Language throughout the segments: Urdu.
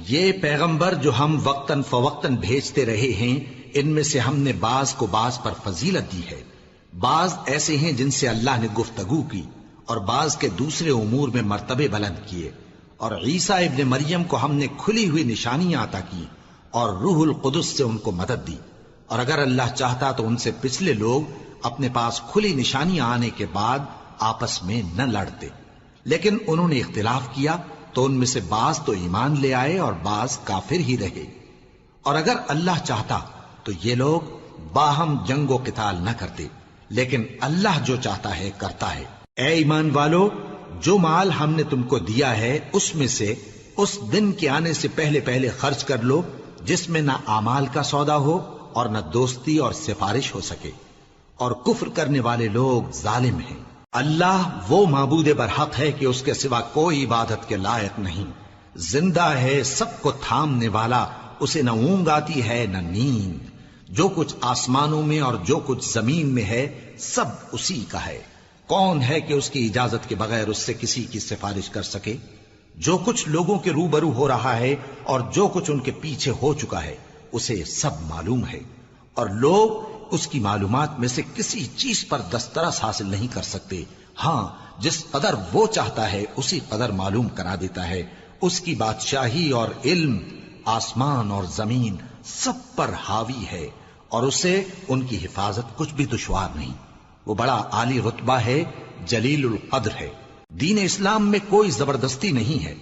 یہ پیغمبر جو ہم وقتاً فوقتاً بھیجتے رہے ہیں، ان میں سے ہم نے بعض کو بعض پر فضیلت دی ہے۔ بعض ایسے ہیں جن سے اللہ نے گفتگو کی، اور بعض کے دوسرے امور میں مرتبے بلند کیے۔ اور عیسیٰ ابن مریم کو ہم نے کھلی ہوئی نشانیاں عطا کی اور روح القدس سے ان کو مدد دی، اور اگر اللہ چاہتا تو ان سے پچھلے لوگ اپنے پاس کھلی نشانیاں آنے کے بعد آپس میں نہ لڑتے، لیکن انہوں نے اختلاف کیا تو ان میں سے بعض تو ایمان لے آئے اور بعض کافر ہی رہے۔ اور اگر اللہ چاہتا تو یہ لوگ باہم جنگ و قتال نہ کرتے، لیکن اللہ جو چاہتا ہے کرتا ہے۔ اے ایمان والو، جو مال ہم نے تم کو دیا ہے اس میں سے اس دن کے آنے سے پہلے پہلے خرچ کر لو جس میں نہ اعمال کا سودا ہو اور نہ دوستی اور سفارش ہو سکے، اور کفر کرنے والے لوگ ظالم ہیں۔ اللہ وہ معبود برحق ہے کہ اس کے سوا کوئی عبادت کے لائق نہیں، زندہ ہے، سب کو تھامنے والا، اسے نہ اونگ آتی ہے نہ نیند۔ جو کچھ آسمانوں میں اور جو کچھ زمین میں ہے سب اسی کا ہے۔ کون ہے کہ اس کی اجازت کے بغیر اس سے کسی کی سفارش کر سکے؟ جو کچھ لوگوں کے روبرو ہو رہا ہے اور جو کچھ ان کے پیچھے ہو چکا ہے اسے سب معلوم ہے، اور لوگ اس کی معلومات میں سے کسی چیز پر دسترس حاصل نہیں کر سکتے۔ ہاں، جس قدر وہ چاہتا ہے اسی قدر معلوم کرا دیتا ہے۔ اس کی بادشاہی اور علم آسمان اور زمین سب پر حاوی ہے، اور اسے ان کی حفاظت کچھ بھی دشوار نہیں۔ وہ بڑا عالی رتبہ ہے، جلیل القدر ہے۔ دین اسلام میں کوئی زبردستی نہیں ہے،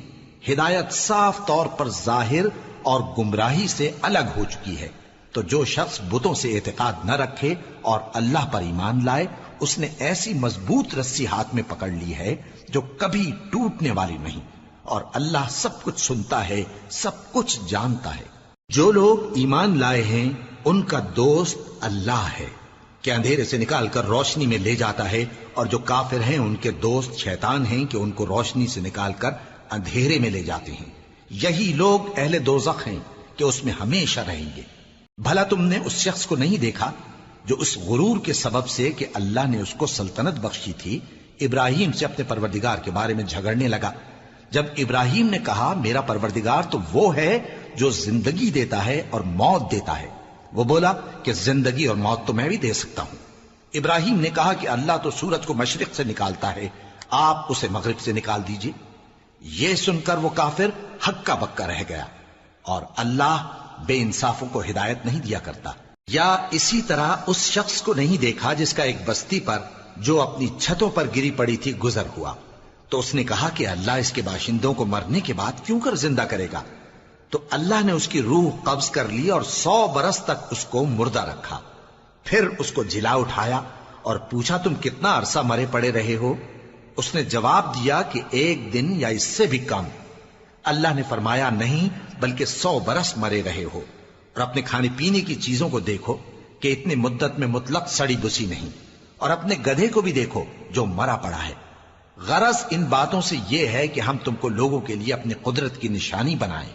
ہدایت صاف طور پر ظاہر اور گمراہی سے الگ ہو چکی ہے۔ تو جو شخص بتوں سے اعتقاد نہ رکھے اور اللہ پر ایمان لائے، اس نے ایسی مضبوط رسی ہاتھ میں پکڑ لی ہے جو کبھی ٹوٹنے والی نہیں، اور اللہ سب کچھ سنتا ہے، سب کچھ جانتا ہے۔ جو لوگ ایمان لائے ہیں ان کا دوست اللہ ہے کہ اندھیرے سے نکال کر روشنی میں لے جاتا ہے، اور جو کافر ہیں ان کے دوست شیطان ہیں کہ ان کو روشنی سے نکال کر اندھیرے میں لے جاتے ہیں۔ یہی لوگ اہل دوزخ ہیں کہ اس میں ہمیشہ رہیں گے۔ بھلا تم نے اس شخص کو نہیں دیکھا جو اس غرور کے سبب سے کہ اللہ نے اس کو سلطنت بخشی تھی، ابراہیم سے اپنے پروردگار کے بارے میں جھگڑنے لگا؟ جب ابراہیم نے کہا میرا پروردگار تو وہ ہے جو زندگی دیتا ہے اور موت دیتا ہے، وہ بولا کہ زندگی اور موت تو میں بھی دے سکتا ہوں۔ ابراہیم نے کہا کہ اللہ تو سورج کو مشرق سے نکالتا ہے، آپ اسے مغرب سے نکال دیجئے۔ یہ سن کر وہ کافر ہکا بکا رہ گیا، اور اللہ بے انصافوں کو ہدایت نہیں دیا کرتا۔ یا اسی طرح اس شخص کو نہیں دیکھا جس کا ایک بستی پر جو اپنی چھتوں پر گری پڑی تھی گزر ہوا، تو اس نے کہا کہ اللہ اس کے باشندوں کو مرنے کے بعد کیوں کر زندہ کرے گا؟ تو اللہ نے اس کی روح قبض کر لی اور 100 برس تک اس کو مردہ رکھا۔ پھر اس کو جلا اٹھایا اور پوچھا تم کتنا عرصہ مرے پڑے رہے ہو؟ اس نے جواب دیا کہ 1 دن یا اس سے بھی کم۔ اللہ نے فرمایا نہیں، بلکہ 100 برس مرے رہے ہو، اور اپنے کھانے پینے کی چیزوں کو دیکھو کہ اتنی مدت میں مطلق سڑی بسی نہیں، اور اپنے گدھے کو بھی دیکھو جو مرا پڑا ہے۔ غرض ان باتوں سے یہ ہے کہ ہم تم کو لوگوں کے لیے اپنی قدرت کی نشانی بنائیں۔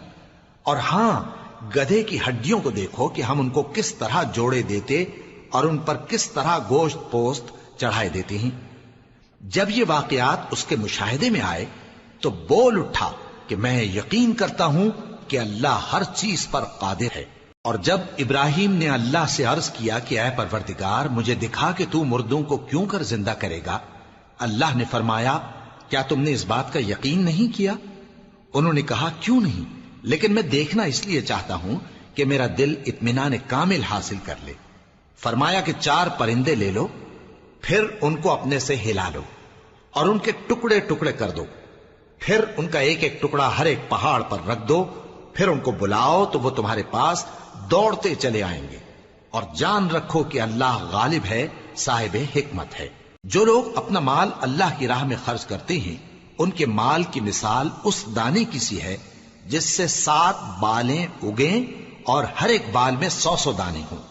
اور ہاں، گدھے کی ہڈیوں کو دیکھو کہ ہم ان کو کس طرح جوڑے دیتے اور ان پر کس طرح گوشت پوست چڑھائے دیتے ہیں۔ جب یہ واقعات اس کے مشاہدے میں آئے تو بول اٹھا کہ میں یقین کرتا ہوں کہ اللہ ہر چیز پر قادر ہے۔ اور جب ابراہیم نے اللہ سے عرض کیا کہ اے پروردگار مجھے دکھا کہ تو مردوں کو کیوں کر زندہ کرے گا، اللہ نے فرمایا کیا تم نے اس بات کا یقین نہیں کیا؟ انہوں نے کہا کیوں نہیں، لیکن میں دیکھنا اس لیے چاہتا ہوں کہ میرا دل اطمینان کامل حاصل کر لے۔ فرمایا کہ 4 پرندے لے لو، پھر ان کو اپنے سے ہلا لو اور ان کے ٹکڑے ٹکڑے کر دو، پھر ان کا ایک ایک ٹکڑا ہر ایک پہاڑ پر رکھ دو، پھر ان کو بلاؤ تو وہ تمہارے پاس دوڑتے چلے آئیں گے، اور جان رکھو کہ اللہ غالب ہے، صاحب حکمت ہے۔ جو لوگ اپنا مال اللہ کی راہ میں خرچ کرتے ہیں ان کے مال کی مثال اس دانے کی سی ہے جس سے 7 بالیں اگیں اور ہر ایک بال میں 100 دانے ہوں،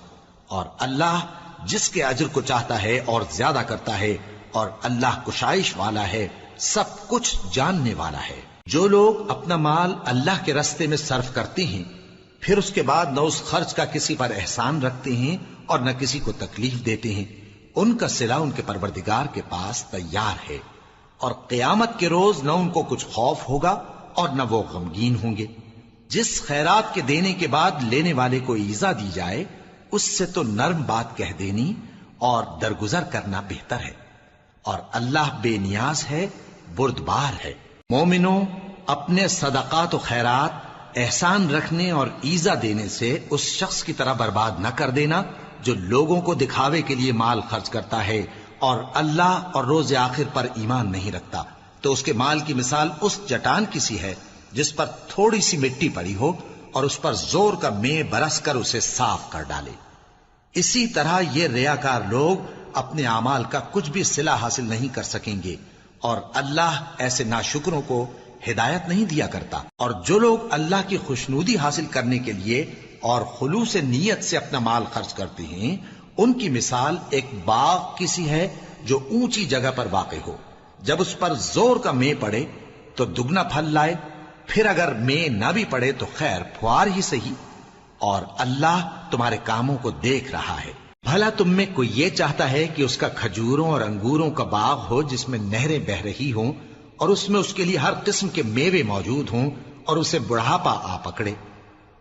اور اللہ جس کے اجر کو چاہتا ہے اور زیادہ کرتا ہے، اور اللہ کشائش والا ہے، سب کچھ جاننے والا ہے۔ جو لوگ اپنا مال اللہ کے راستے میں صرف کرتے ہیں پھر اس کے بعد نہ اس خرچ کا کسی پر احسان رکھتے ہیں اور نہ کسی کو تکلیف دیتے ہیں، ان کا صلہ ان کے پروردگار کے پاس تیار ہے، اور قیامت کے روز نہ ان کو کچھ خوف ہوگا اور نہ وہ غمگین ہوں گے۔ جس خیرات کے دینے کے بعد لینے والے کو ایذا دی جائے اس سے تو نرم بات کہہ دینی اور درگزر کرنا بہتر ہے، اور اللہ بے نیاز ہے، بردبار ہے۔ مومنوں، اپنے صدقات و خیرات احسان رکھنے اور ایذا دینے سے اس شخص کی طرح برباد نہ کر دینا جو لوگوں کو دکھاوے کے لیے مال خرچ کرتا ہے اور اللہ اور روز آخر پر ایمان نہیں رکھتا، تو اس کے مال کی مثال اس چٹان کی سی ہے جس پر تھوڑی سی مٹی پڑی ہو اور اس پر زور کا مے برس کر اسے صاف کر ڈالے۔ اسی طرح یہ ریاکار لوگ اپنے اعمال کا کچھ بھی صلہ حاصل نہیں کر سکیں گے، اور اللہ ایسے ناشکروں کو ہدایت نہیں دیا کرتا۔ اور جو لوگ اللہ کی خوشنودی حاصل کرنے کے لیے اور خلوص نیت سے اپنا مال خرچ کرتے ہیں، ان کی مثال ایک باغ کی سی ہے جو اونچی جگہ پر واقع ہو، جب اس پر زور کا مے پڑے تو دگنا پھل لائے، پھر اگر مے نہ بھی پڑے تو خیر پھوار ہی صحیح، اور اللہ تمہارے کاموں کو دیکھ رہا ہے۔ بھلا تم میں کوئی یہ چاہتا ہے کہ اس کا کھجوروں اور انگوروں کا باغ ہو جس میں نہریں بہہ رہی ہوں اور اس میں اس کے لیے ہر قسم کے میوے موجود ہوں اور اسے بڑھاپا آ پکڑے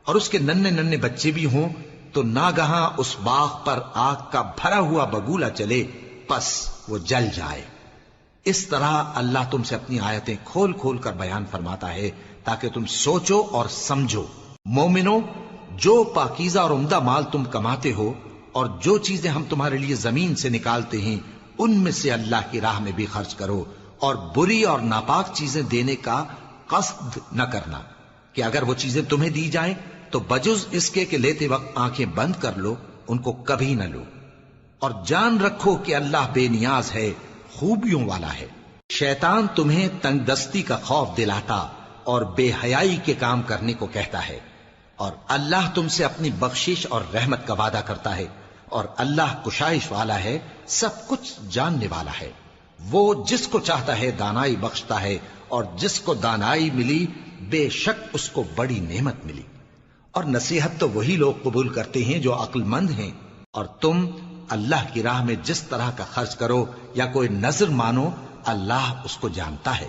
اور اس کے ننھے ننھے بچے بھی ہوں، تو ناگہاں اس باغ پر آگ کا بھرا ہوا بگولا چلے، پس وہ جل جائے۔ اس طرح اللہ تم سے اپنی آیتیں کھول کھول کر بیان فرماتا ہے تاکہ تم سوچو اور سمجھو۔ مومنو، جو پاکیزہ اور عمدہ مال تم کماتے ہو اور جو چیزیں ہم تمہارے لیے زمین سے نکالتے ہیں ان میں سے اللہ کی راہ میں بھی خرچ کرو، اور بری اور ناپاک چیزیں دینے کا قصد نہ کرنا کہ اگر وہ چیزیں تمہیں دی جائیں تو بجز اس کے کہ لیتے وقت آنکھیں بند کر لو، ان کو کبھی نہ لو، اور جان رکھو کہ اللہ بے نیاز ہے، خوبیوں والا ہے۔ شیطان تمہیں تنگ دستی کا خوف دلاتا اور بے حیائی کے کام کرنے کو کہتا ہے، اور اللہ تم سے اپنی بخشش اور رحمت کا وعدہ کرتا ہے، اور اللہ کشائش والا ہے، سب کچھ جاننے والا ہے۔ وہ جس کو چاہتا ہے دانائی بخشتا ہے، اور جس کو دانائی ملی بے شک اس کو بڑی نعمت ملی۔ اور نصیحت تو وہی لوگ قبول کرتے ہیں جو عقل مند ہیں، اور تم اللہ کی راہ میں جس طرح کا خرچ کرو یا کوئی نذر مانو، اللہ اس کو جانتا ہے،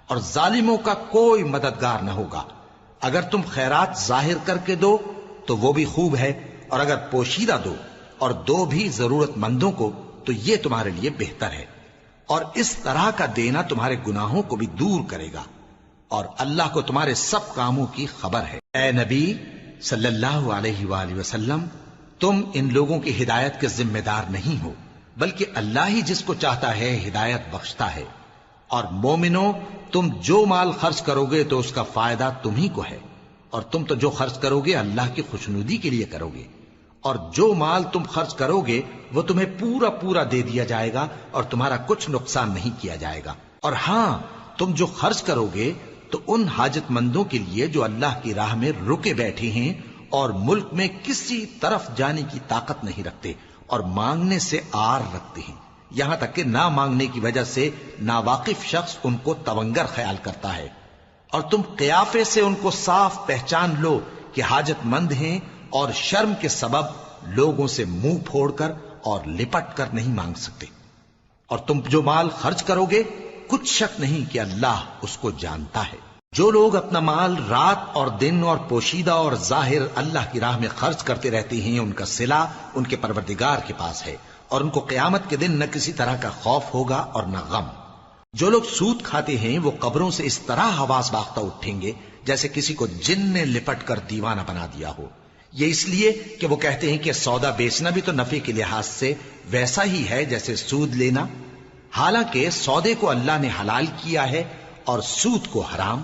اور ظالموں کا کوئی مددگار نہ ہوگا۔ اگر تم خیرات ظاہر کر کے دو تو وہ بھی خوب ہے، اور اگر پوشیدہ دو اور دو بھی ضرورت مندوں کو تو یہ تمہارے لیے بہتر ہے، اور اس طرح کا دینا تمہارے گناہوں کو بھی دور کرے گا، اور اللہ کو تمہارے سب کاموں کی خبر ہے۔ اے نبی صلی اللہ علیہ وآلہ وسلم، تم ان لوگوں کی ہدایت کے ذمہ دار نہیں ہو، بلکہ اللہ ہی جس کو چاہتا ہے ہدایت بخشتا ہے۔ اور مومنو، تم جو مال خرچ کرو گے تو اس کا فائدہ تمہیں کو ہے، اور تم تو جو خرچ کرو گے اللہ کی خوشنودی کے لیے کرو گے، اور جو مال تم خرچ کرو گے وہ تمہیں پورا پورا دے دیا جائے گا اور تمہارا کچھ نقصان نہیں کیا جائے گا۔ اور ہاں، تم جو خرچ کرو گے تو ان حاجت مندوں کے لیے جو اللہ کی راہ میں رکے بیٹھے ہیں اور ملک میں کسی طرف جانے کی طاقت نہیں رکھتے اور مانگنے سے آر رکھتے ہیں، یہاں تک کہ نہ مانگنے کی وجہ سے ناواقف شخص ان کو تونگر خیال کرتا ہے، اور تم قیافے سے ان کو صاف پہچان لو کہ حاجت مند ہیں، اور شرم کے سبب لوگوں سے منہ پھوڑ کر اور لپٹ کر نہیں مانگ سکتے۔ اور تم جو مال خرچ کرو گے کچھ شک نہیں کہ اللہ اس کو جانتا ہے۔ جو لوگ اپنا مال رات اور دن اور پوشیدہ اور ظاہر اللہ کی راہ میں خرچ کرتے رہتے ہیں، ان کا صلہ ان کے پروردگار کے پاس ہے، اور ان کو قیامت کے دن نہ کسی طرح کا خوف ہوگا اور نہ غم۔ جو لوگ سود کھاتے ہیں وہ قبروں سے اس طرح حواس باختہ اٹھیں گے جیسے کسی کو جن نے لپٹ کر دیوانہ بنا دیا ہو، یہ اس لیے کہ وہ کہتے ہیں کہ سودا بیچنا بھی تو نفع کے لحاظ سے ویسا ہی ہے جیسے سود لینا، حالانکہ سودے کو اللہ نے حلال کیا ہے اور سود کو حرام۔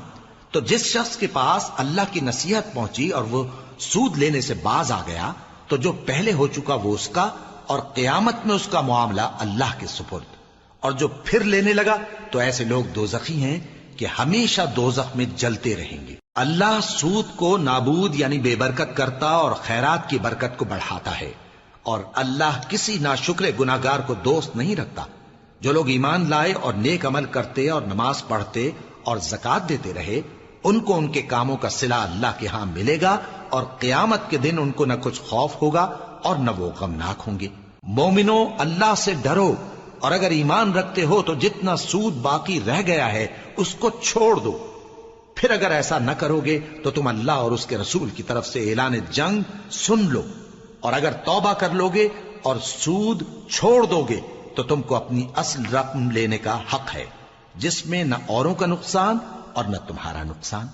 تو جس شخص کے پاس اللہ کی نصیحت پہنچی اور وہ سود لینے سے باز آ گیا تو جو پہلے ہو چکا وہ اس کا، اور قیامت میں اس کا معاملہ اللہ کے سپرد، اور جو پھر لینے لگا تو ایسے لوگ دوزخی ہیں کہ ہمیشہ دوزخ میں جلتے رہیں گے۔ اللہ سود کو نابود یعنی بے برکت کرتا اور خیرات کی برکت کو بڑھاتا ہے، اور اللہ کسی ناشکر گناہگار کو دوست نہیں رکھتا۔ جو لوگ ایمان لائے اور نیک عمل کرتے اور نماز پڑھتے اور زکوٰۃ دیتے رہے، ان کو ان کے کاموں کا صلہ اللہ کے ہاں ملے گا، اور قیامت کے دن ان کو نہ کچھ خوف ہوگا اور نہ وہ غمناک ہوں گے۔ مومنو، اللہ سے ڈرو، اور اگر ایمان رکھتے ہو تو جتنا سود باقی رہ گیا ہے اس کو چھوڑ دو، پھر اگر ایسا نہ کرو گے تو تم اللہ اور اس کے رسول کی طرف سے اعلان جنگ سن لو، اور اگر توبہ کر لو گے اور سود چھوڑ دو گے تو تم کو اپنی اصل رقم لینے کا حق ہے، جس میں نہ اوروں کا نقصان اور نہ تمہارا نقصان۔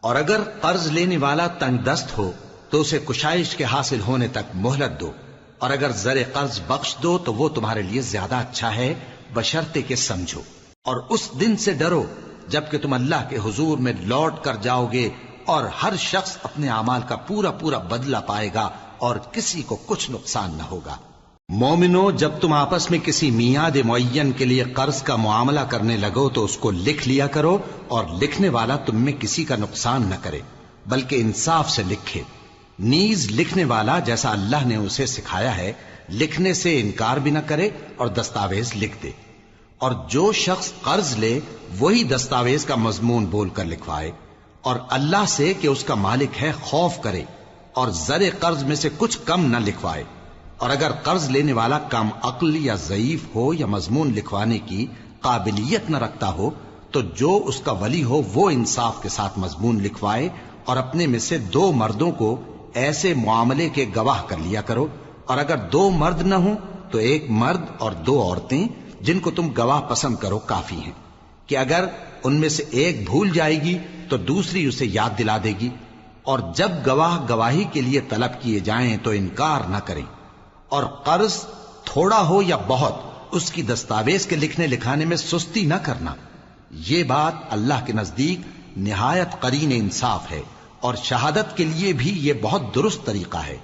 اور اگر قرض لینے والا تنگ دست ہو تو اسے کشائش کے حاصل ہونے تک مہلت دو، اور اگر زر قرض بخش دو تو وہ تمہارے لیے زیادہ اچھا ہے، بشرطے کہ سمجھو۔ اور اس دن سے ڈرو جبکہ تم اللہ کے حضور میں لوٹ کر جاؤ گے، اور ہر شخص اپنے اعمال کا پورا پورا بدلہ پائے گا اور کسی کو کچھ نقصان نہ ہوگا۔ مومنو، جب تم آپس میں کسی میعاد معین کے لیے قرض کا معاملہ کرنے لگو تو اس کو لکھ لیا کرو، اور لکھنے والا تم میں کسی کا نقصان نہ کرے بلکہ انصاف سے لکھے۔ نیز لکھنے والا جیسا اللہ نے اسے سکھایا ہے لکھنے سے انکار بھی نہ کرے اور دستاویز لکھ دے، اور جو شخص قرض لے وہی دستاویز کا مضمون بول کر لکھوائے، اور اللہ سے کہ اس کا مالک ہے خوف کرے، اور زر قرض میں سے کچھ کم نہ لکھوائے۔ اور اگر قرض لینے والا کم عقل یا ضعیف ہو یا مضمون لکھوانے کی قابلیت نہ رکھتا ہو تو جو اس کا ولی ہو وہ انصاف کے ساتھ مضمون لکھوائے، اور اپنے میں سے 2 مردوں کو ایسے معاملے کے گواہ کر لیا کرو، اور اگر 2 مرد نہ ہوں تو 1 مرد اور 2 عورتیں جن کو تم گواہ پسند کرو کافی ہیں، کہ اگر ان میں سے ایک بھول جائے گی تو دوسری اسے یاد دلا دے گی۔ اور جب گواہ گواہی کے لیے طلب کیے جائیں تو انکار نہ کریں، اور قرض تھوڑا ہو یا بہت اس کی دستاویز کے لکھنے لکھانے میں سستی نہ کرنا۔ یہ بات اللہ کے نزدیک نہایت قرین انصاف ہے، اور شہادت کے لیے بھی یہ بہت درست طریقہ ہے۔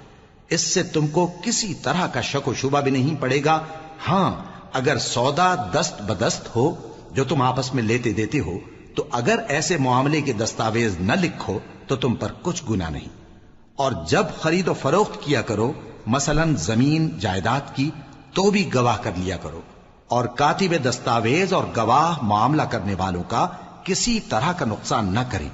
اس سے تم کو کسی طرح کا شک و شبہ بھی نہیں پڑے گا۔ ہاں، اگر سودا دست بدست ہو جو تم آپس میں لیتے دیتے ہو تو اگر ایسے معاملے کے دستاویز نہ لکھو تو تم پر کچھ گناہ نہیں۔ اور جب خرید و فروخت کیا کرو، مثلا زمین جائیداد کی، تو بھی گواہ کر لیا کرو، اور کاتب دستاویز اور گواہ معاملہ کرنے والوں کا کسی طرح کا نقصان نہ کریں۔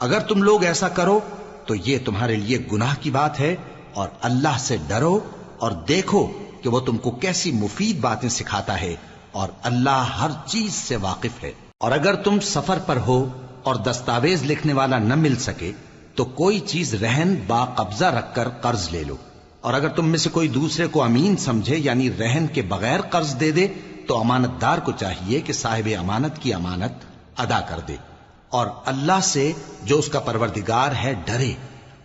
اگر تم لوگ ایسا کرو تو یہ تمہارے لیے گناہ کی بات ہے، اور اللہ سے ڈرو اور دیکھو کہ وہ تم کو کیسی مفید باتیں سکھاتا ہے، اور اللہ ہر چیز سے واقف ہے۔ اور اگر تم سفر پر ہو اور دستاویز لکھنے والا نہ مل سکے تو کوئی چیز رہن با قبضہ رکھ کر قرض لے لو، اور اگر تم میں سے کوئی دوسرے کو امین سمجھے یعنی رہن کے بغیر قرض دے دے تو امانت دار کو چاہیے کہ صاحب امانت کی امانت ادا کر دے، اور اللہ سے جو اس کا پروردگار ہے ڈرے،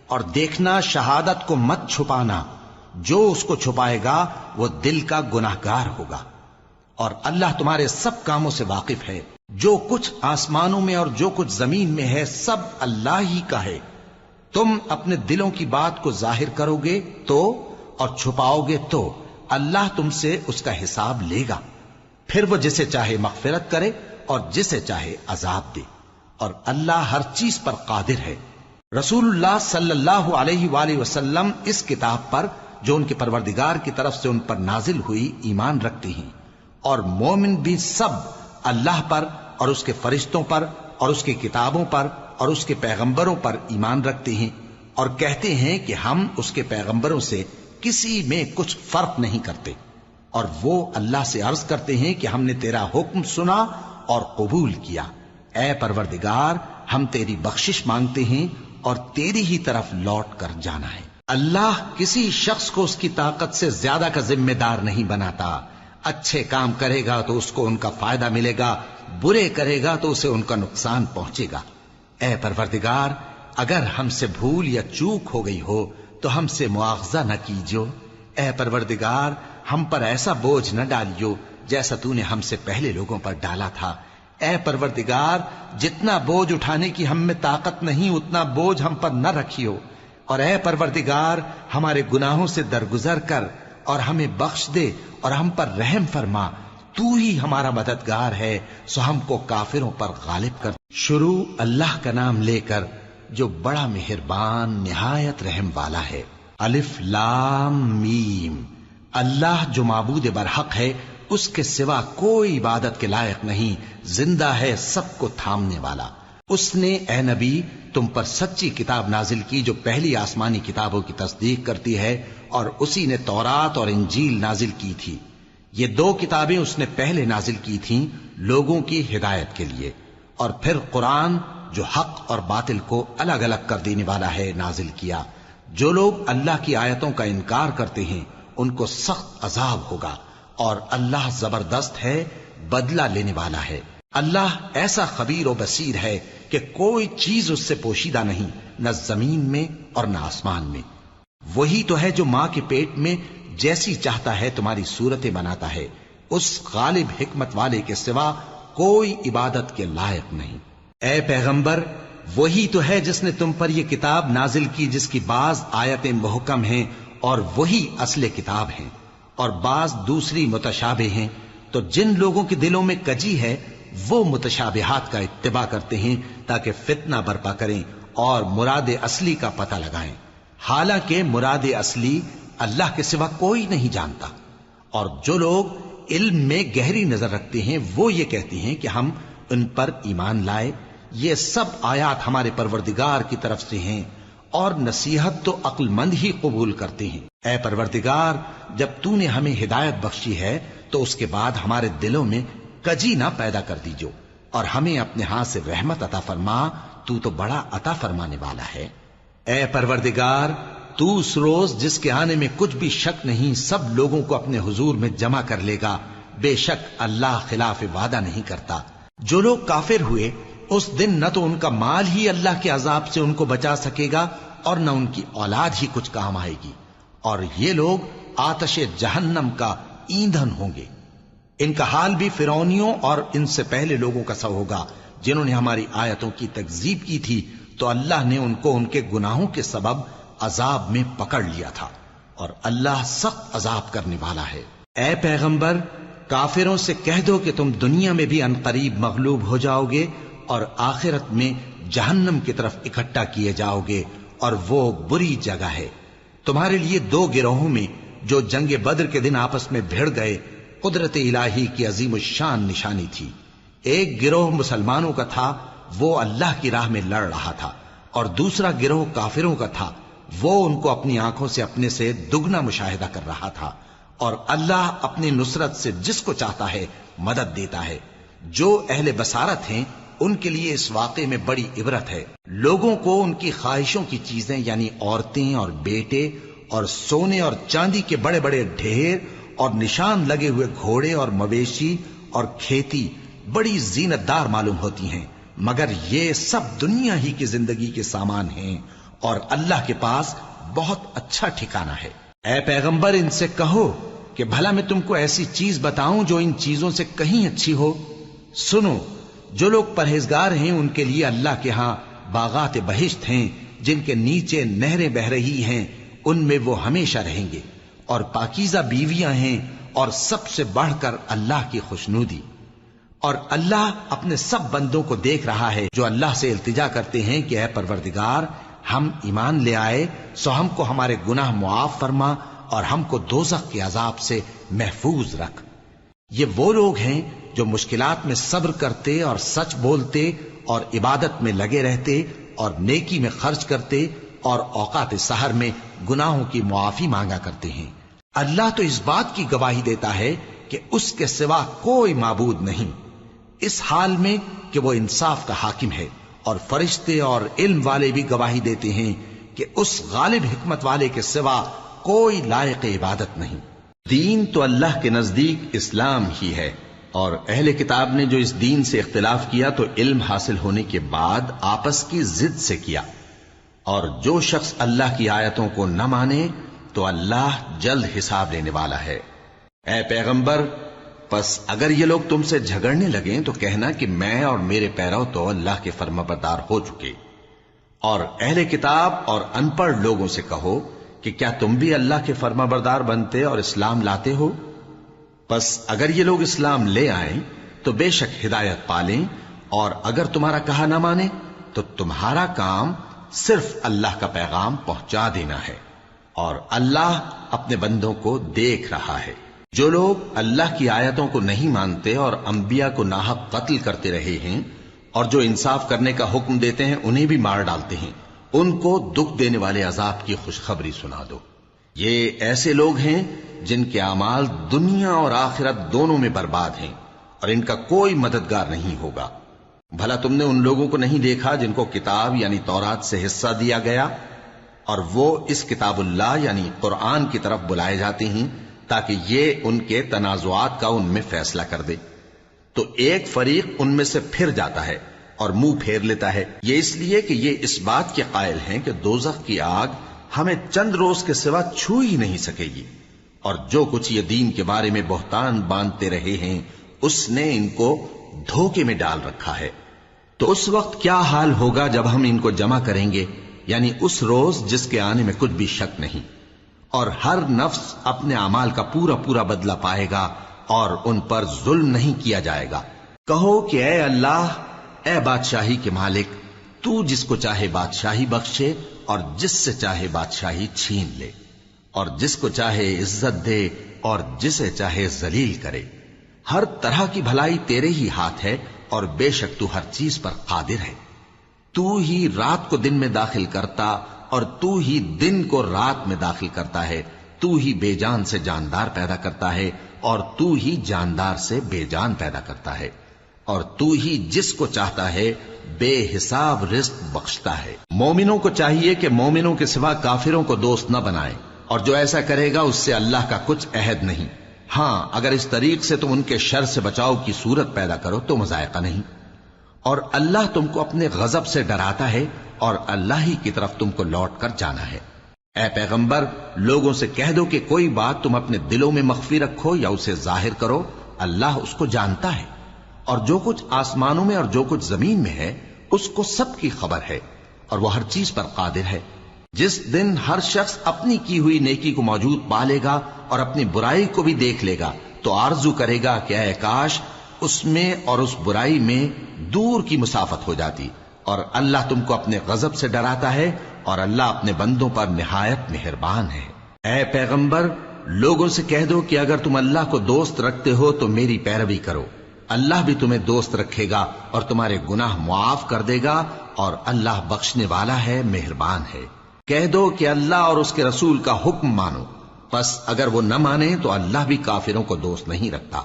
اور دیکھنا شہادت کو مت چھپانا، جو اس کو چھپائے گا وہ دل کا گناہگار ہوگا۔ اور اللہ تمہارے سب کاموں سے واقف ہے، جو کچھ آسمانوں میں اور جو کچھ زمین میں ہے سب اللہ ہی کا ہے۔ تم اپنے دلوں کی بات کو ظاہر کرو گے تو اور چھپاؤ گے تو اللہ تم سے اس کا حساب لے گا، پھر وہ جسے چاہے مغفرت کرے اور جسے چاہے عذاب دے، اور اللہ ہر چیز پر قادر ہے۔ رسول اللہ صلی اللہ علیہ وآلہ وسلم اس کتاب پر جو ان کے پروردگار کی طرف سے ان پر نازل ہوئی ایمان رکھتے ہیں، اور مومن بھی سب اللہ پر اور اس کے فرشتوں پر اور اس کی کتابوں پر اور اس کے پیغمبروں پر ایمان رکھتے ہیں، اور کہتے ہیں کہ ہم اس کے پیغمبروں سے کسی میں کچھ فرق نہیں کرتے، اور وہ اللہ سے عرض کرتے ہیں کہ ہم نے تیرا حکم سنا اور قبول کیا۔ اے پروردگار، ہم تیری بخشش مانگتے ہیں اور تیری ہی طرف لوٹ کر جانا ہے۔ اللہ کسی شخص کو اس کی طاقت سے زیادہ کا ذمہ دار نہیں بناتا۔ اچھے کام کرے گا تو اس کو ان کا فائدہ ملے گا، برے کرے گا تو اسے ان کا نقصان پہنچے گا۔ اے پروردگار، اگر ہم سے بھول یا چوک ہو گئی ہو تو ہم سے مواخذہ نہ کیجو۔ اے پروردگار، ہم پر ایسا بوجھ نہ ڈالیو جیسا تو نے ہم سے پہلے لوگوں پر ڈالا تھا۔ اے پروردگار، جتنا بوجھ اٹھانے کی ہم میں طاقت نہیں اتنا بوجھ ہم پر نہ رکھیو، اور اے پروردگار، ہمارے گناہوں سے درگزر کر اور ہمیں بخش دے اور ہم پر رحم فرما، تو ہی ہمارا مددگار ہے، سو ہم کو کافروں پر غالب کر۔ شروع اللہ کا نام لے کر جو بڑا مہربان نہایت رحم والا ہے۔ الف لام میم۔ اللہ جو معبود برحق ہے، اس کے سوا کوئی عبادت کے لائق نہیں، زندہ ہے، سب کو تھامنے والا۔ اس نے اے نبی تم پر سچی کتاب نازل کی جو پہلی آسمانی کتابوں کی تصدیق کرتی ہے، اور اسی نے تورات اور انجیل نازل کی تھی۔ یہ 2 کتابیں اس نے پہلے نازل کی تھیں لوگوں کی ہدایت کے لیے، اور پھر قرآن جو حق اور باطل کو الگ الگ کر دینے والا ہے نازل کیا۔ جو لوگ اللہ کی آیتوں کا انکار کرتے ہیں ان کو سخت عذاب ہوگا، اور اللہ زبردست ہے، بدلہ لینے والا ہے۔ اللہ ایسا خبیر و بصیر ہے کہ کوئی چیز اس سے پوشیدہ نہیں، نہ زمین میں اور نہ آسمان میں۔ وہی تو ہے جو ماں کے پیٹ میں جیسی چاہتا ہے تمہاری صورتیں بناتا ہے، اس غالب حکمت والے کے سوا کوئی عبادت کے لائق نہیں۔ اے پیغمبر، وہی تو ہے جس نے تم پر یہ کتاب نازل کی جس کی بعض آیتیں محکم ہیں اور وہی اصل کتاب ہیں، اور بعض دوسری متشابہ ہیں۔ تو جن لوگوں کے دلوں میں کجی ہے وہ متشابہات کا اتباع کرتے ہیں تاکہ فتنہ برپا کریں اور مراد اصلی کا پتہ لگائیں، حالانکہ مراد اصلی اللہ کے سوا کوئی نہیں جانتا۔ اور جو لوگ علم میں گہری نظر رکھتے ہیں وہ یہ کہتے ہیں کہ ہم ان پر ایمان لائے، یہ سب آیات ہمارے پروردگار کی طرف سے ہیں، اور نصیحت تو عقل مند ہی قبول کرتے ہیں۔ اے پروردگار، جب تو نے ہمیں ہدایت بخشی ہے تو اس کے بعد ہمارے دلوں میں کجی نہ پیدا کر دیجو، اور ہمیں اپنے ہاتھ سے رحمت عطا فرما، تو بڑا عطا فرمانے والا ہے۔ اے پروردگار، تو اس روز جس کے آنے میں کچھ بھی شک نہیں سب لوگوں کو اپنے حضور میں جمع کر لے گا، بے شک اللہ خلاف وعدہ نہیں کرتا۔ جو لوگ کافر ہوئے اس دن نہ تو ان کا مال ہی اللہ کے عذاب سے ان کو بچا سکے گا اور نہ ان کی اولاد ہی کچھ کام آئے گی، اور یہ لوگ آتش جہنم کا ایندھن ہوں گے۔ ان کا حال بھی فرعونیوں اور ان سے پہلے لوگوں کا سا ہوگا جنہوں نے ہماری آیتوں کی تکذیب کی تھی، تو اللہ نے ان کو ان کے گناہوں کے سبب عذاب میں پکڑ لیا تھا، اور اللہ سخت عذاب کرنے والا ہے۔ اے پیغمبر، کافروں سے کہہ دو کہ تم دنیا میں بھی عنقریب مغلوب ہو جاؤ گے اور آخرت میں جہنم کی طرف اکٹھا کیے جاؤ گے، اور وہ بری جگہ ہے۔ تمہارے لیے دو گروہوں میں جو جنگ بدر کے دن آپس میں بھیڑ گئے قدرت الہی کی عظیم الشان نشانی تھی۔ ایک گروہ مسلمانوں کا تھا، وہ اللہ کی راہ میں لڑ رہا تھا، اور دوسرا گروہ کافروں کا تھا، وہ ان کو اپنی آنکھوں سے اپنے سے دگنا مشاہدہ کر رہا تھا۔ اور اللہ اپنی نصرت سے جس کو چاہتا ہے مدد دیتا ہے۔ جو اہل بصارت ہیں ان کے لیے اس واقعے میں بڑی عبرت ہے۔ لوگوں کو ان کی خواہشوں کی چیزیں یعنی عورتیں اور بیٹے اور سونے اور چاندی کے بڑے بڑے ڈھیر اور نشان لگے ہوئے گھوڑے اور مویشی اور کھیتی بڑی زینت دار معلوم ہوتی ہیں، مگر یہ سب دنیا ہی کی زندگی کے سامان ہیں، اور اللہ کے پاس بہت اچھا ٹھکانہ ہے۔ اے پیغمبر، ان سے کہو کہ بھلا میں تم کو ایسی چیز بتاؤں جو ان چیزوں سے کہیں اچھی ہو؟ سنو، جو لوگ پرہیزگار ہیں ان کے لیے اللہ کے ہاں باغات بہشت ہیں جن کے نیچے نہریں بہ رہی ہیں، ان میں وہ ہمیشہ رہیں گے، اور پاکیزہ بیویاں ہیں، اور سب سے بڑھ کر اللہ کی خوشنودی۔ اور اللہ اپنے سب بندوں کو دیکھ رہا ہے جو اللہ سے التجا کرتے ہیں کہ اے پروردگار، ہم ایمان لے آئے سو ہم کو ہمارے گناہ معاف فرما اور ہم کو دوزخ کے عذاب سے محفوظ رکھ۔ یہ وہ لوگ ہیں جو مشکلات میں صبر کرتے اور سچ بولتے اور عبادت میں لگے رہتے اور نیکی میں خرچ کرتے اور اوقات سحر میں گناہوں کی معافی مانگا کرتے ہیں۔ اللہ تو اس بات کی گواہی دیتا ہے کہ اس کے سوا کوئی معبود نہیں، اس حال میں کہ وہ انصاف کا حاکم ہے، اور فرشتے اور علم والے بھی گواہی دیتے ہیں کہ اس غالب حکمت والے کے سوا کوئی لائق عبادت نہیں۔ دین تو اللہ کے نزدیک اسلام ہی ہے، اور اہل کتاب نے جو اس دین سے اختلاف کیا تو علم حاصل ہونے کے بعد آپس کی ضد سے کیا، اور جو شخص اللہ کی آیتوں کو نہ مانے تو اللہ جلد حساب لینے والا ہے۔ اے پیغمبر، پس اگر یہ لوگ تم سے جھگڑنے لگیں تو کہنا کہ میں اور میرے پیرو تو اللہ کے فرمانبردار ہو چکے، اور اہل کتاب اور ان پڑھ لوگوں سے کہو کہ کیا تم بھی اللہ کے فرمانبردار بنتے اور اسلام لاتے ہو؟ پس اگر یہ لوگ اسلام لے آئیں تو بے شک ہدایت پالیں، اور اگر تمہارا کہا نہ مانے تو تمہارا کام صرف اللہ کا پیغام پہنچا دینا ہے، اور اللہ اپنے بندوں کو دیکھ رہا ہے۔ جو لوگ اللہ کی آیتوں کو نہیں مانتے اور انبیاء کو ناحق قتل کرتے رہے ہیں، اور جو انصاف کرنے کا حکم دیتے ہیں انہیں بھی مار ڈالتے ہیں، ان کو دکھ دینے والے عذاب کی خوشخبری سنا دو۔ یہ ایسے لوگ ہیں جن کے اعمال دنیا اور آخرت دونوں میں برباد ہیں، اور ان کا کوئی مددگار نہیں ہوگا۔ بھلا تم نے ان لوگوں کو نہیں دیکھا جن کو کتاب یعنی تورات سے حصہ دیا گیا اور وہ اس کتاب اللہ یعنی قرآن کی طرف بلائے جاتے ہیں تاکہ یہ ان کے تنازعات کا ان میں فیصلہ کر دے؟ تو ایک فریق ان میں سے پھر جاتا ہے اور منہ پھیر لیتا ہے، یہ اس لیے کہ یہ اس بات کے قائل ہیں کہ دوزخ کی آگ ہمیں چند روز کے سوا چھو ہی نہیں سکے گی، اور جو کچھ یہ دین کے بارے میں بہتان باندھتے رہے ہیں اس نے ان کو دھوکے میں ڈال رکھا ہے۔ تو اس وقت کیا حال ہوگا جب ہم ان کو جمع کریں گے، یعنی اس روز جس کے آنے میں کچھ بھی شک نہیں، اور ہر نفس اپنے اعمال کا پورا پورا بدلہ پائے گا اور ان پر ظلم نہیں کیا جائے گا۔ کہو کہ اے اللہ، اے بادشاہی کے مالک، تو جس کو چاہے بادشاہی بخشے اور جس سے چاہے بادشاہی چھین لے، اور جس کو چاہے عزت دے اور جسے چاہے ذلیل کرے۔ ہر طرح کی بھلائی تیرے ہی ہاتھ ہے اور بے شک تو ہر چیز پر قادر ہے۔ تو ہی رات کو دن میں داخل کرتا اور تو ہی دن کو رات میں داخل کرتا ہے، تو ہی بے جان سے جاندار پیدا کرتا ہے اور تو ہی جاندار سے بے جان پیدا کرتا ہے، اور تو ہی جس کو چاہتا ہے بے حساب رزق بخشتا ہے۔ مومنوں کو چاہیے کہ مومنوں کے سوا کافروں کو دوست نہ بنائیں، اور جو ایسا کرے گا اس سے اللہ کا کچھ عہد نہیں۔ ہاں، اگر اس طریق سے تم ان کے شر سے بچاؤ کی صورت پیدا کرو تو مذائقہ نہیں، اور اللہ تم کو اپنے غضب سے ڈراتا ہے اور اللہ ہی کی طرف تم کو لوٹ کر جانا ہے۔ اے پیغمبر، لوگوں سے کہہ دو کہ کوئی بات تم اپنے دلوں میں مخفی رکھو یا اسے ظاہر کرو، اللہ اس کو جانتا ہے، اور جو کچھ آسمانوں میں اور جو کچھ زمین میں ہے اس کو سب کی خبر ہے، اور وہ ہر چیز پر قادر ہے۔ جس دن ہر شخص اپنی کی ہوئی نیکی کو موجود پا لے گا اور اپنی برائی کو بھی دیکھ لے گا تو آرزو کرے گا کہ اے کاش اس میں اور اس برائی میں دور کی مسافت ہو جاتی، اور اللہ تم کو اپنے غضب سے ڈراتا ہے اور اللہ اپنے بندوں پر نہایت مہربان ہے۔ اے پیغمبر، لوگوں سے کہہ دو کہ اگر تم اللہ کو دوست رکھتے ہو تو میری پیروی کرو، اللہ بھی تمہیں دوست رکھے گا اور تمہارے گناہ معاف کر دے گا، اور اللہ بخشنے والا ہے، مہربان ہے۔ کہہ دو کہ اللہ اور اس کے رسول کا حکم مانو، پس اگر وہ نہ مانے تو اللہ بھی کافروں کو دوست نہیں رکھتا۔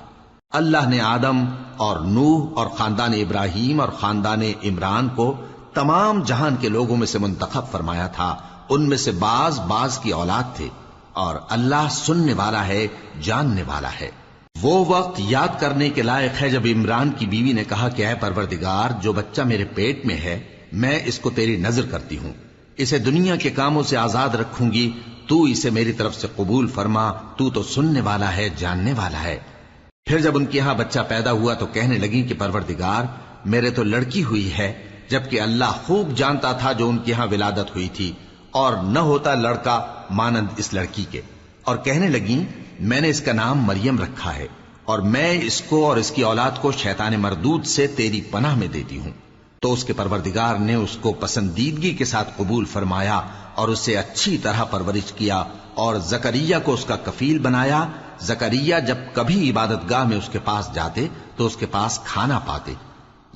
اللہ نے آدم اور نوح اور خاندان ابراہیم اور خاندان عمران کو تمام جہان کے لوگوں میں سے منتخب فرمایا تھا، ان میں سے بعض کی اولاد تھے، اور اللہ سننے والا ہے، جاننے والا ہے۔ وہ وقت یاد کرنے کے لائق ہے جب عمران کی بیوی نے کہا کہ اے پروردگار، جو بچہ میرے پیٹ میں ہے میں اس کو تیری نظر کرتی ہوں، اسے دنیا کے کاموں سے آزاد رکھوں گی، تو اسے میری طرف سے قبول فرما، تو سننے والا ہے، جاننے والا ہے۔ پھر جب ان کے ہاں بچہ پیدا ہوا تو کہنے لگی کہ پروردگار، میرے تو لڑکی ہوئی ہے، جبکہ اللہ خوب جانتا تھا جو ان کے ہاں ولادت ہوئی تھی، اور نہ ہوتا لڑکا مانند اس لڑکی کے، اور کہنے لگی میں نے اس کا نام مریم رکھا ہے، اور میں اس کو اور اس کی اولاد کو شیطان مردود سے تیری پناہ میں دیتی ہوں۔ تو اس کے پروردگار نے اس کو پسندیدگی کے ساتھ قبول فرمایا اور اسے اچھی طرح پرورش کیا، اور زکریا کو اس کا کفیل بنایا۔ زکریا جب کبھی عبادت گاہ میں اس کے پاس جاتے تو اس کے پاس کھانا پاتے۔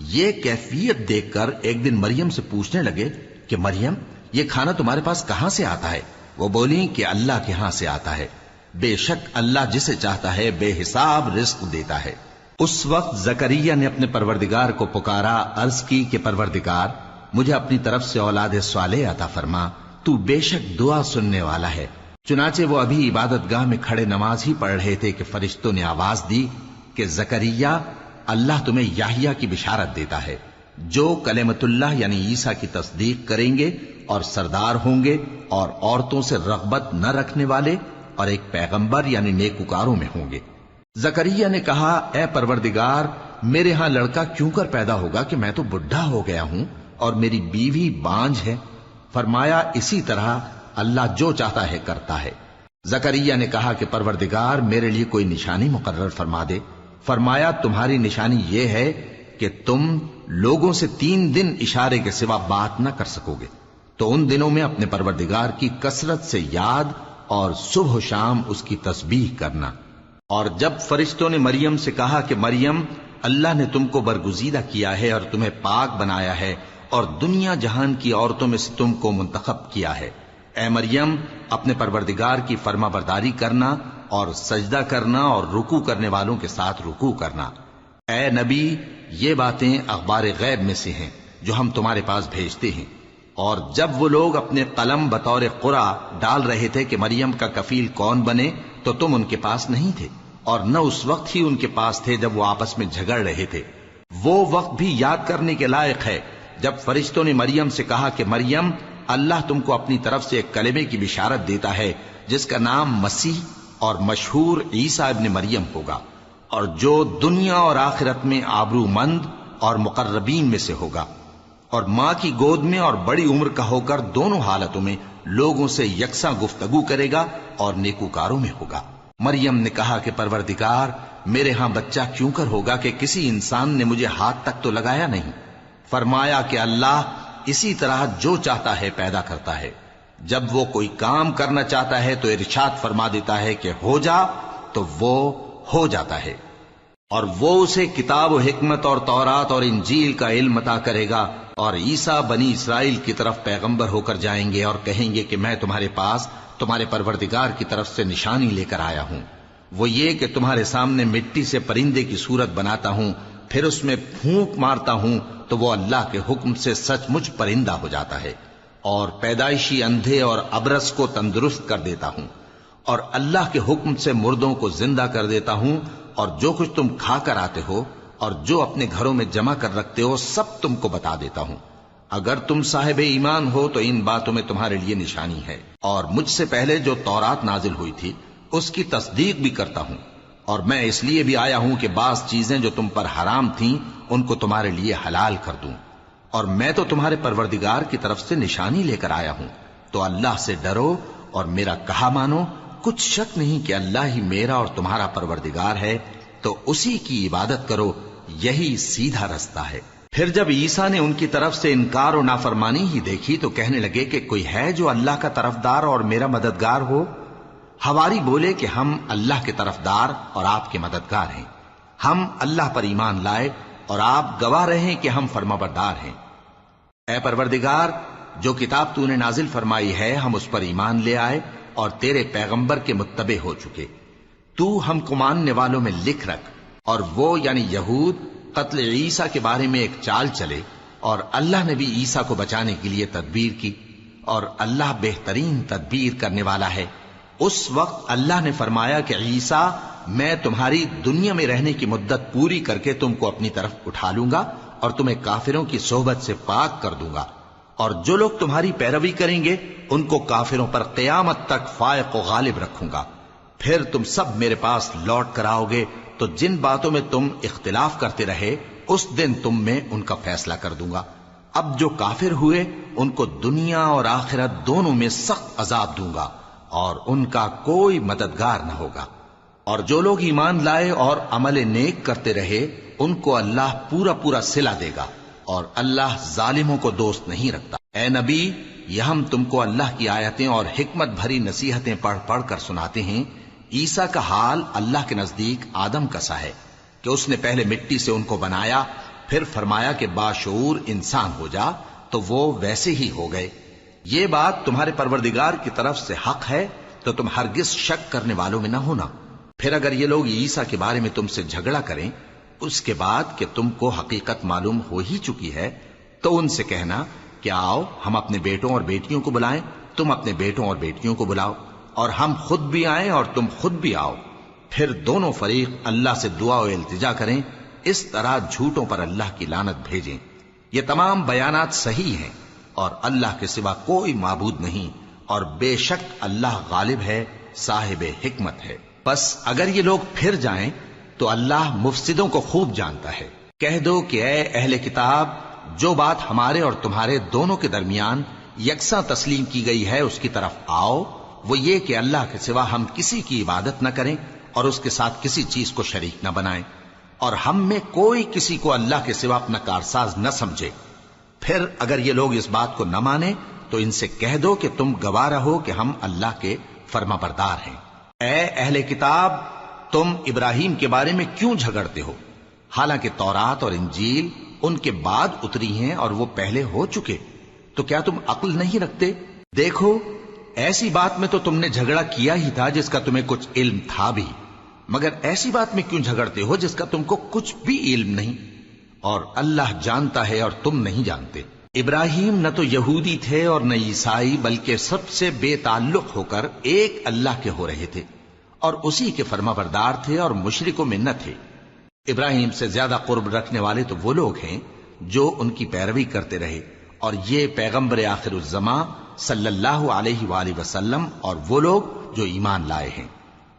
یہ کیفیت دیکھ کر ایک دن مریم سے پوچھنے لگے کہ مریم، یہ کھانا تمہارے پاس کہاں سے آتا ہے؟ وہ بولی کہ اللہ کے ہاں سے آتا ہے، بے شک اللہ جسے چاہتا ہے بے حساب رزق دیتا ہے۔ اس وقت زکریا نے اپنے پروردگار کو پکارا، عرض کی کہ پروردگار، مجھے اپنی طرف سے اولاد صالح عطا فرما، تو بے شک دعا سننے والا ہے۔ چنانچہ وہ ابھی عبادت گاہ میں کھڑے نماز ہی پڑھ رہے تھے کہ فرشتوں نے آواز دی کہ زکریا، اللہ تمہیں یحییٰ کی بشارت دیتا ہے، جو کلمۃ اللہ یعنی عیسیٰ کی تصدیق کریں گے اور سردار ہوں گے اور عورتوں سے رغبت نہ رکھنے والے اور ایک پیغمبر یعنی نیکوکاروں میں ہوں گے۔ زکریا نے کہا، اے پروردگار، میرے ہاں لڑکا کیوں کر پیدا ہوگا کہ میں تو بڈھا ہو گیا ہوں اور میری بیوی بانجھ ہے؟ فرمایا، اسی طرح اللہ جو چاہتا ہے کرتا ہے۔ زکریا نے کہا کہ پروردگار، میرے لیے کوئی نشانی مقرر فرما دے۔ فرمایا، تمہاری نشانی یہ ہے کہ تم لوگوں سے 3 دن اشارے کے سوا بات نہ کر سکو گے، تو ان دنوں میں اپنے پروردگار کی کثرت سے یاد اور صبح و شام اس کی تسبیح کرنا۔ اور جب فرشتوں نے مریم سے کہا کہ مریم، اللہ نے تم کو برگزیدہ کیا ہے اور تمہیں پاک بنایا ہے اور دنیا جہان کی عورتوں میں سے تم کو منتخب کیا ہے، اے مریم، اپنے پروردگار کی فرما برداری کرنا اور سجدہ کرنا اور رکوع کرنے والوں کے ساتھ رکوع کرنا۔ اے نبی، یہ باتیں اخبار غیب میں سے ہیں جو ہم تمہارے پاس بھیجتے ہیں۔ اور جب وہ لوگ اپنے قلم بطور قرعہ ڈال رہے تھے کہ مریم کا کفیل کون بنے تو تم ان کے پاس نہیں تھے، اور نہ اس وقت ہی ان کے پاس تھے جب وہ آپس میں جھگڑ رہے تھے۔ وہ وقت بھی یاد کرنے کے لائق ہے جب فرشتوں نے مریم سے کہا کہ مریم، اللہ تم کو اپنی طرف سے ایک کلمے کی بشارت دیتا ہے جس کا نام مسیح اور مشہور عیسیٰ ابن مریم ہوگا، اور جو دنیا اور آخرت میں آبرو مند اور مقربین میں سے ہوگا، اور ماں کی گود میں اور بڑی عمر کا ہو کر دونوں حالتوں میں لوگوں سے یکساں گفتگو کرے گا اور نیکوکاروں میں ہوگا۔ مریم نے کہا کہ پروردگار، میرے ہاں بچہ کیوں کر ہوگا کہ کسی انسان نے مجھے ہاتھ تک تو لگایا نہیں۔ فرمایا کہ اللہ اسی طرح جو چاہتا ہے پیدا کرتا ہے، جب وہ کوئی کام کرنا چاہتا ہے تو ارشاد فرما دیتا ہے کہ ہو جا تو وہ ہو جاتا ہے۔ اور وہ اسے کتاب و حکمت اور تورات اور انجیل کا علم عطا کرے گا، اور عیسیٰ بنی اسرائیل کی طرف پیغمبر ہو کر جائیں گے اور کہیں گے کہ میں تمہارے پاس تمہارے پروردگار کی طرف سے نشانی لے کر آیا ہوں، وہ یہ کہ تمہارے سامنے مٹی سے پرندے کی صورت بناتا ہوں، پھر اس میں پھونک مارتا ہوں تو وہ اللہ کے حکم سے سچ مچ پرندہ ہو جاتا ہے، اور پیدائشی اندھے اور ابرص کو تندرست کر دیتا ہوں، اور اللہ کے حکم سے مردوں کو زندہ کر دیتا ہوں، اور جو کچھ تم کھا کر آتے ہو اور جو اپنے گھروں میں جمع کر رکھتے ہو سب تم کو بتا دیتا ہوں۔ اگر تم صاحب ایمان ہو تو ان باتوں میں تمہارے لیے نشانی ہے، اور مجھ سے پہلے جو تورات نازل ہوئی تھی اس کی تصدیق بھی کرتا ہوں، اور میں اس لیے بھی آیا ہوں کہ بعض چیزیں جو تم پر حرام تھیں ان کو تمہارے لیے حلال کر دوں، اور میں تو تمہارے پروردگار کی طرف سے نشانی لے کر آیا ہوں، تو اللہ سے ڈرو اور میرا کہا مانو۔ کچھ شک نہیں کہ اللہ ہی میرا اور تمہارا پروردگار ہے، تو اسی کی عبادت کرو، یہی سیدھا رستہ ہے۔ پھر جب عیسیٰ نے ان کی طرف سے انکار و نافرمانی ہی دیکھی تو کہنے لگے کہ کوئی ہے جو اللہ کا طرفدار اور میرا مددگار ہو؟ حواری بولے کہ ہم اللہ کے طرفدار اور آپ کے مددگار ہیں، ہم اللہ پر ایمان لائے اور آپ گواہ رہیں کہ ہم فرمانبردار ہیں۔ اے پروردگار، جو کتاب تو نے نازل فرمائی ہے ہم اس پر ایمان لے آئے اور تیرے پیغمبر کے متبع ہو چکے، تو ہم کو ماننے والوں میں لکھ رکھ۔ اور وہ یعنی یہود قتل عیسیٰ کے بارے میں ایک چال چلے، اور اللہ نے بھی عیسیٰ کو بچانے کے لیے تدبیر کی، اور اللہ بہترین تدبیر کرنے والا ہے۔ اس وقت اللہ نے فرمایا کہ عیسیٰ، میں تمہاری دنیا میں رہنے کی مدت پوری کر کے تم کو اپنی طرف اٹھا لوں گا اور تمہیں کافروں کی صحبت سے پاک کر دوں گا، اور جو لوگ تمہاری پیروی کریں گے ان کو کافروں پر قیامت تک فائق و غالب رکھوں گا۔ پھر تم سب میرے پاس لوٹ کر آؤ گے تو جن باتوں میں تم اختلاف کرتے رہے اس دن تم میں ان کا فیصلہ کر دوں گا۔ اب جو کافر ہوئے ان کو دنیا اور آخرت دونوں میں سخت عذاب دوں گا، اور ان کا کوئی مددگار نہ ہوگا۔ اور جو لوگ ایمان لائے اور عمل نیک کرتے رہے ان کو اللہ پورا پورا صلہ دے گا، اور اللہ ظالموں کو دوست نہیں رکھتا۔ اے نبی، یہ ہم تم کو اللہ کی آیتیں اور حکمت بھری نصیحتیں پڑھ پڑھ کر سناتے ہیں۔ عیسیٰ کا حال اللہ کے نزدیک آدم کا سا ہے کہ اس نے پہلے مٹی سے ان کو بنایا، پھر فرمایا کہ باشعور انسان ہو جا، تو وہ ویسے ہی ہو گئے۔ یہ بات تمہارے پروردگار کی طرف سے حق ہے، تو تم ہرگز شک کرنے والوں میں نہ ہونا۔ پھر اگر یہ لوگ عیسیٰ کے بارے میں تم سے جھگڑا کریں اس کے بعد کہ تم کو حقیقت معلوم ہو ہی چکی ہے، تو ان سے کہنا کہ آؤ ہم اپنے بیٹوں اور بیٹیوں کو بلائیں، تم اپنے بیٹوں اور بیٹیوں کو بلاؤ، اور ہم خود بھی آئیں اور تم خود بھی آؤ، پھر دونوں فریق اللہ سے دعا و التجا کریں، اس طرح جھوٹوں پر اللہ کی لعنت بھیجیں۔ یہ تمام بیانات صحیح ہیں، اور اللہ کے سوا کوئی معبود نہیں، اور بے شک اللہ غالب ہے، صاحب حکمت ہے۔ بس اگر یہ لوگ پھر جائیں تو اللہ مفسدوں کو خوب جانتا ہے۔ کہہ دو کہ اے اہل کتاب، جو بات ہمارے اور تمہارے دونوں کے درمیان یکساں تسلیم کی گئی ہے اس کی طرف آؤ، وہ یہ کہ اللہ کے سوا ہم کسی کی عبادت نہ کریں اور اس کے ساتھ کسی چیز کو شریک نہ بنائیں، اور ہم میں کوئی کسی کو اللہ کے سوا اپنا کارساز نہ سمجھے۔ پھر اگر یہ لوگ اس بات کو نہ مانیں تو ان سے کہہ دو کہ تم گواہ رہو کہ ہم اللہ کے فرما بردار ہیں۔ اے اہل کتاب، تم ابراہیم کے بارے میں کیوں جھگڑتے ہو؟ حالانکہ تورات اور انجیل ان کے بعد اتری ہیں اور وہ پہلے ہو چکے، تو کیا تم عقل نہیں رکھتے؟ دیکھو، ایسی بات میں تو تم نے جھگڑا کیا ہی تھا جس کا تمہیں کچھ علم تھا بھی، مگر ایسی بات میں کیوں جھگڑتے ہو جس کا تم کو کچھ بھی علم نہیں؟ اور اللہ جانتا ہے اور تم نہیں جانتے۔ ابراہیم نہ تو یہودی تھے اور نہ عیسائی، بلکہ سب سے بے تعلق ہو کر ایک اللہ کے ہو رہے تھے اور اسی کے فرمانبردار تھے اور مشرکوں میں نہ تھے۔ ابراہیم سے زیادہ قرب رکھنے والے تو وہ لوگ ہیں جو ان کی پیروی کرتے رہے، اور یہ پیغمبر آخر الزماں صلی اللہ علیہ وآلہ وسلم اور وہ لوگ جو ایمان لائے ہیں،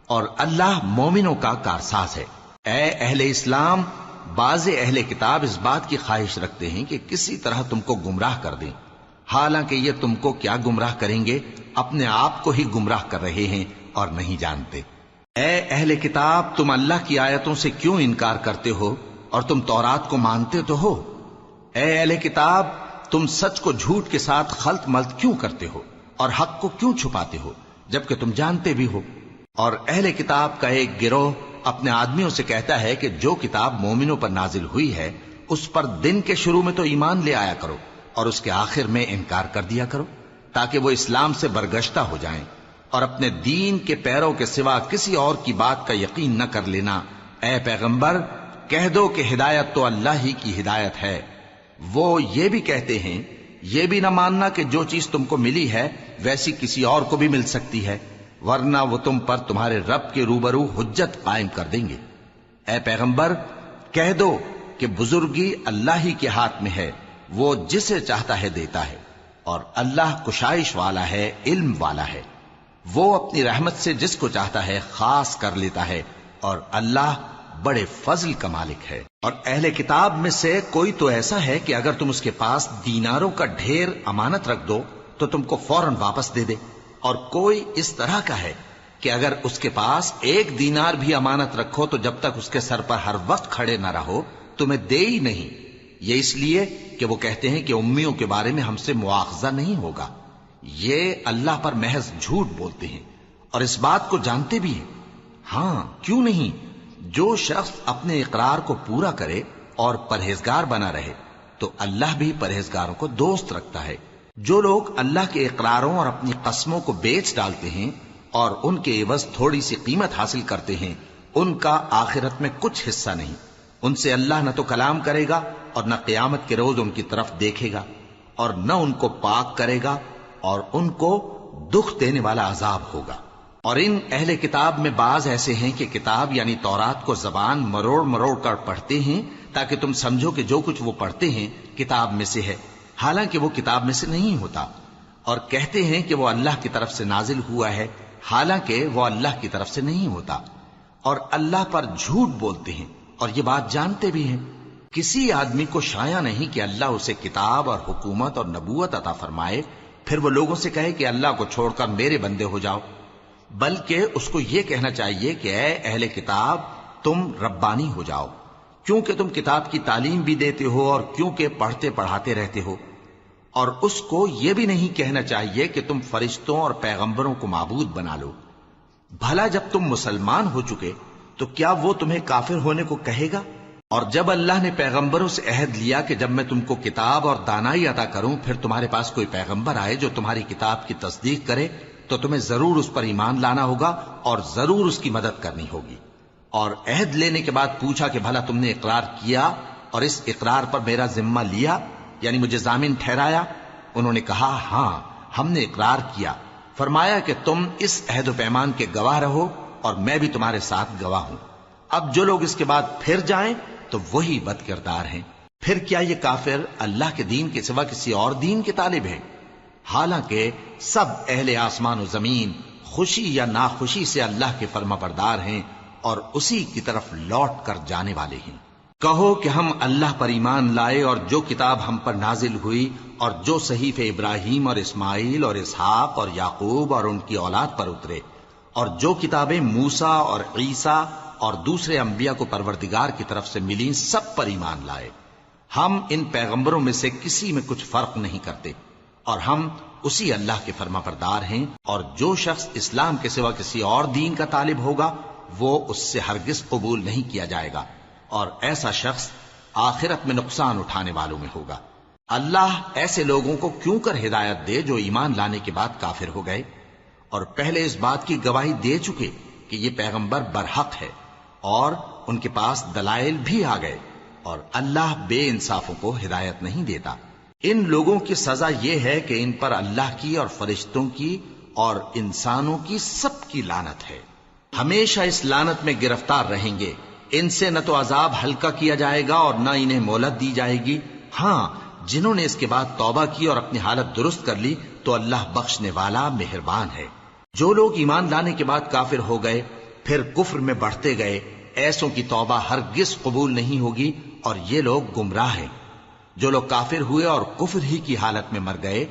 اور اللہ مومنوں کا کارساز ہے۔ اے اہل اسلام، بعض اہل کتاب اس بات کی خواہش رکھتے ہیں کہ کسی طرح تم کو گمراہ کر دیں، حالانکہ یہ تم کو کیا گمراہ کریں گے، اپنے آپ کو ہی گمراہ کر رہے ہیں اور نہیں جانتے۔ اے اہل کتاب، تم اللہ کی آیتوں سے کیوں انکار کرتے ہو اور تم تورات کو مانتے تو ہو؟ اے اہل کتاب، تم سچ کو جھوٹ کے ساتھ خلط ملط کیوں کرتے ہو اور حق کو کیوں چھپاتے ہو جبکہ تم جانتے بھی ہو؟ اور اہل کتاب کا ایک گروہ اپنے آدمیوں سے کہتا ہے کہ جو کتاب مومنوں پر نازل ہوئی ہے اس پر دن کے شروع میں تو ایمان لے آیا کرو اور اس کے آخر میں انکار کر دیا کرو، تاکہ وہ اسلام سے برگشتہ ہو جائیں اور اپنے دین کے پیروں کے سوا کسی اور کی بات کا یقین نہ کر لینا۔ اے پیغمبر، کہہ دو کہ ہدایت تو اللہ ہی کی ہدایت ہے۔ وہ یہ بھی کہتے ہیں، یہ بھی نہ ماننا کہ جو چیز تم کو ملی ہے ویسی کسی اور کو بھی مل سکتی ہے، ورنہ وہ تم پر تمہارے رب کے روبرو حجت قائم کر دیں گے۔ اے پیغمبر، کہہ دو کہ بزرگی اللہ ہی کے ہاتھ میں ہے، وہ جسے چاہتا ہے دیتا ہے، اور اللہ کشائش والا ہے، علم والا ہے۔ وہ اپنی رحمت سے جس کو چاہتا ہے خاص کر لیتا ہے، اور اللہ بڑے فضل کا مالک ہے۔ اور اہل کتاب میں سے کوئی تو ایسا ہے کہ اگر تم اس کے پاس دیناروں کا ڈھیر امانت رکھ دو تو تم کو فوراً واپس دے دے، اور کوئی اس طرح کا ہے کہ اگر اس کے پاس ایک دینار بھی امانت رکھو تو جب تک اس کے سر پر ہر وقت کھڑے نہ رہو تمہیں دے ہی نہیں۔ یہ اس لیے کہ وہ کہتے ہیں کہ امیوں کے بارے میں ہم سے مواخذہ نہیں ہوگا۔ یہ اللہ پر محض جھوٹ بولتے ہیں اور اس بات کو جانتے بھی ہیں۔ ہاں، کیوں نہیں، جو شخص اپنے اقرار کو پورا کرے اور پرہیزگار بنا رہے تو اللہ بھی پرہیزگاروں کو دوست رکھتا ہے۔ جو لوگ اللہ کے اقراروں اور اپنی قسموں کو بیچ ڈالتے ہیں اور ان کے عوض تھوڑی سی قیمت حاصل کرتے ہیں، ان کا آخرت میں کچھ حصہ نہیں۔ ان سے اللہ نہ تو کلام کرے گا اور نہ قیامت کے روز ان کی طرف دیکھے گا، اور نہ ان کو پاک کرے گا، اور ان کو دکھ دینے والا عذاب ہوگا۔ اور ان اہل کتاب میں بعض ایسے ہیں کہ کتاب یعنی تورات کو زبان مروڑ مروڑ کر پڑھتے ہیں تاکہ تم سمجھو کہ جو کچھ وہ پڑھتے ہیں کتاب میں سے ہے، حالانکہ وہ کتاب میں سے نہیں ہوتا، اور کہتے ہیں کہ وہ اللہ کی طرف سے نازل ہوا ہے، حالانکہ وہ اللہ کی طرف سے نہیں ہوتا، اور اللہ پر جھوٹ بولتے ہیں اور یہ بات جانتے بھی ہیں۔ کسی آدمی کو شایع نہیں کہ اللہ اسے کتاب اور حکومت اور نبوت عطا فرمائے پھر وہ لوگوں سے کہے کہ اللہ کو چھوڑ کر میرے بندے ہو جاؤ، بلکہ اس کو یہ کہنا چاہیے کہ اے اہل کتاب، تم ربانی ہو جاؤ، کیونکہ تم کتاب کی تعلیم بھی دیتے ہو اور کیونکہ پڑھتے پڑھاتے رہتے ہو۔ اور اس کو یہ بھی نہیں کہنا چاہیے کہ تم فرشتوں اور پیغمبروں کو معبود بنا لو۔ بھلا جب تم مسلمان ہو چکے تو کیا وہ تمہیں کافر ہونے کو کہے گا؟ اور جب اللہ نے پیغمبروں سے عہد لیا کہ جب میں تم کو کتاب اور دانائی عطا کروں پھر تمہارے پاس کوئی پیغمبر آئے جو تمہاری کتاب کی تصدیق کرے تو تمہیں ضرور اس پر ایمان لانا ہوگا اور ضرور اس کی مدد کرنی ہوگی۔ اور عہد لینے کے بعد پوچھا کہ بھلا تم نے اقرار کیا اور اس اقرار پر میرا ذمہ لیا، یعنی مجھے ضامن ٹھہرایا؟ انہوں نے کہا ہاں، ہم نے اقرار کیا۔ فرمایا کہ تم اس عہد و پیمان کے گواہ رہو اور میں بھی تمہارے ساتھ گواہ ہوں۔ اب جو لوگ اس کے بعد پھر جائیں تو وہی بد کردار ہیں۔ پھر کیا یہ کافر اللہ کے دین کے سوا کسی اور دین کے طالب ہیں؟ حالانکہ سب اہل آسمان و زمین خوشی یا ناخوشی سے اللہ کے فرما بردار ہیں اور اسی کی طرف لوٹ کر جانے والے ہیں۔ کہو کہ ہم اللہ پر ایمان لائے اور جو کتاب ہم پر نازل ہوئی اور جو صحیفے ابراہیم اور اسماعیل اور اسحاق اور یعقوب اور ان کی اولاد پر اترے، اور جو کتابیں موسیٰ اور عیسیٰ اور دوسرے انبیاء کو پروردگار کی طرف سے ملیں، سب پر ایمان لائے۔ ہم ان پیغمبروں میں سے کسی میں کچھ فرق نہیں کرتے، اور ہم اسی اللہ کے فرما بردار ہیں۔ اور جو شخص اسلام کے سوا کسی اور دین کا طالب ہوگا وہ اس سے ہرگز قبول نہیں کیا جائے گا، اور ایسا شخص آخرت میں نقصان اٹھانے والوں میں ہوگا۔ اللہ ایسے لوگوں کو کیوں کر ہدایت دے جو ایمان لانے کے بعد کافر ہو گئے اور پہلے اس بات کی گواہی دے چکے کہ یہ پیغمبر برحق ہے اور ان کے پاس دلائل بھی آ گئے، اور اللہ بے انصافوں کو ہدایت نہیں دیتا۔ ان لوگوں کی سزا یہ ہے کہ ان پر اللہ کی اور فرشتوں کی اور انسانوں کی سب کی لعنت ہے، ہمیشہ اس لعنت میں گرفتار رہیں گے۔ ان سے نہ تو عذاب ہلکا کیا جائے گا اور نہ انہیں مہلت دی جائے گی۔ ہاں، جنہوں نے اس کے بعد توبہ کی اور اپنی حالت درست کر لی تو اللہ بخشنے والا مہربان ہے۔ جو لوگ ایمان لانے کے بعد کافر ہو گئے پھر کفر میں بڑھتے گئے، ایسوں کی توبہ ہرگز قبول نہیں ہوگی اور یہ لوگ گمراہ ہیں۔ جو لوگ کافر ہوئے اور کفر ہی کی حالت میں مر گئے،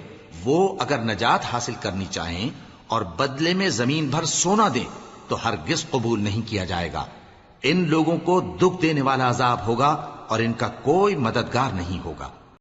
وہ اگر نجات حاصل کرنی چاہیں اور بدلے میں زمین بھر سونا دیں تو ہرگز قبول نہیں کیا جائے گا۔ ان لوگوں کو دکھ دینے والا عذاب ہوگا اور ان کا کوئی مددگار نہیں ہوگا۔